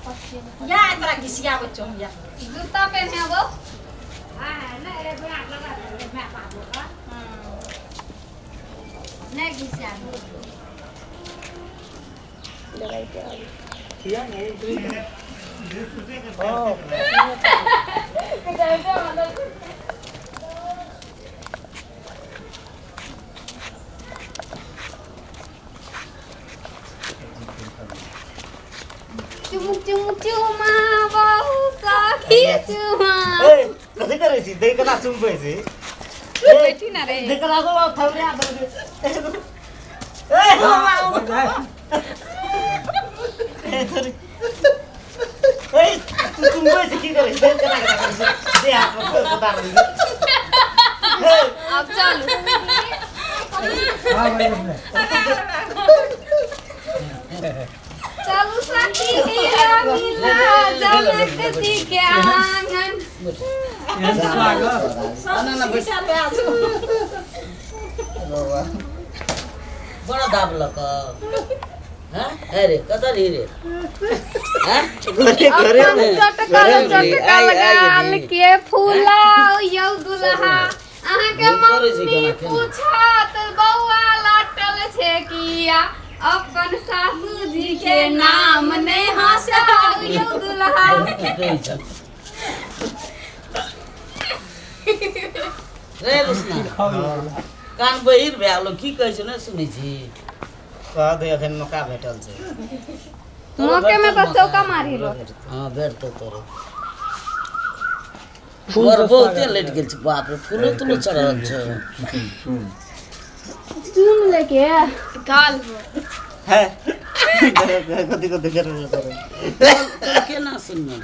या तोरा घिसिया बच्चों या जूता पहने वो नहीं घिसिया चुमा बहु सखी चुमा कथी करे छी देख ना सुन पे छी बैठी ना रे देख लागो थवरे आ दे ए तू सुन पे छी की करे देख ना करे दे हाथ में बता दे अब चल हां भाई चलू सखी हीरा मिला जनक जी के आंगन ना बैठा पे आ बड़ा दाब लक हां अरे कदर रे हां घरे में चटका लगाल के फूला यौ दुल्हा अहाँ के मम्मी पूछत बौआ लटल छे किया अपन सासू जी के नाम ने हंसाओ यौ दुल्हा रे रुसना कान बहिर भेलो की कहै छ न सुनै छी कह दे एखन मौका भेटल छै मौके में तो चौका मारी रो हां भेट तो तोरे फूल बहुते लेट गेल छै बाप रे फूलो तुलो चढ़ल छै चुन लेके काल है कथि कथि कर केना सुनना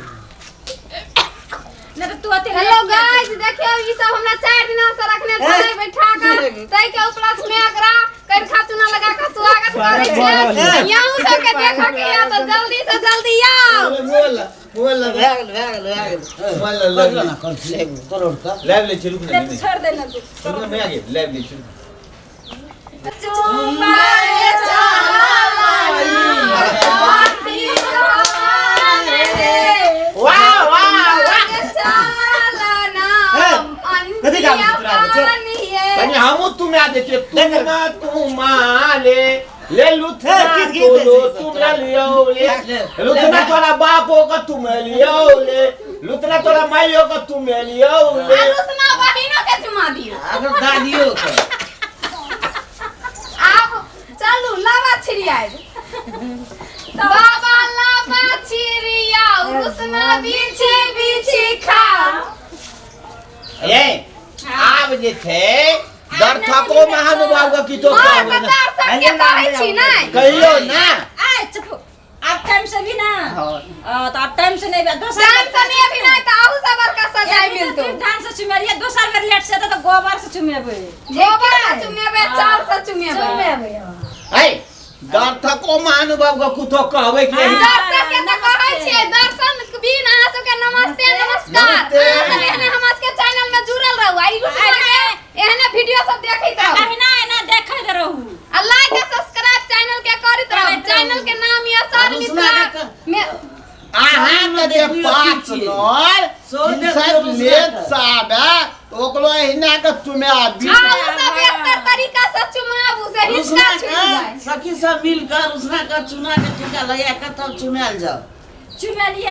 ना तू अते हेलो गाइस देखियो ई सब हमरा 4 दिन से रखने छै बैठा कर तै के उपलक्ष्य में एकरा कर खातुना लगा के स्वागत करै छै यहू सब के देखा के या तो जल्दी से जल्दी आओ बोल भाग बोल ना कर करोड़ का लाइव ले चलू ना छोड़ दे ना तू चलो मैं आगे लाइव ले चलू चुमाए वाह वाह कथि काम तुरा छै कनी हमहु तुम आ देखिए तुम माले ले लुथे बोलो तुम लियो ले लुतना तोरा बापो का तुम लियो ले लुतना तोरा माइयो का तुम लियो ले अनुसना बहिनो के चुमा दियो अगर दादियो का आप चलू लावा छिड़ियाए बाबा लावा छिड़िया अनुसना बीछे बीछे खा ए आब जे थे दरथको महानुभाव का की तो के कहै छी नै कहियो ना आ चुप आप टाइम से भी ना तो आप टाइम से नहीं दोसर टाइम से नहीं अभी नहीं तो आहू सब का सजाय मिलतो धान से चुमेरिया दोसर बेर लेट से तो गोबर से चुमेबे गोबर से चुमेबे चाल से चुमेबे ए दरथको महानुभाव का कुतो कहबै कि दर्शक के त कहै छी दर्शन बिन अहाँ सब के नमस्ते नमस्कार अहाँ सब एहने हमरा के चैनल में जुड़ल रहू आई एहने वीडियो सब देखैत रहू कहना एना देखैत रहू आ लाइक आ सब्सक्राइब चैनल के करैत रहू चैनल के नाम ये सर मिथिला में आहा के जे पाँच नर सब लेत साबे ओकलो हिना के तुमे आ सब बेहतर तरीका से चुमाबू से हिस्सा छूट जाए सखी सब मिलकर उसना का चुना के टीका लगा के तब चुनाल जाओ चुमेलिया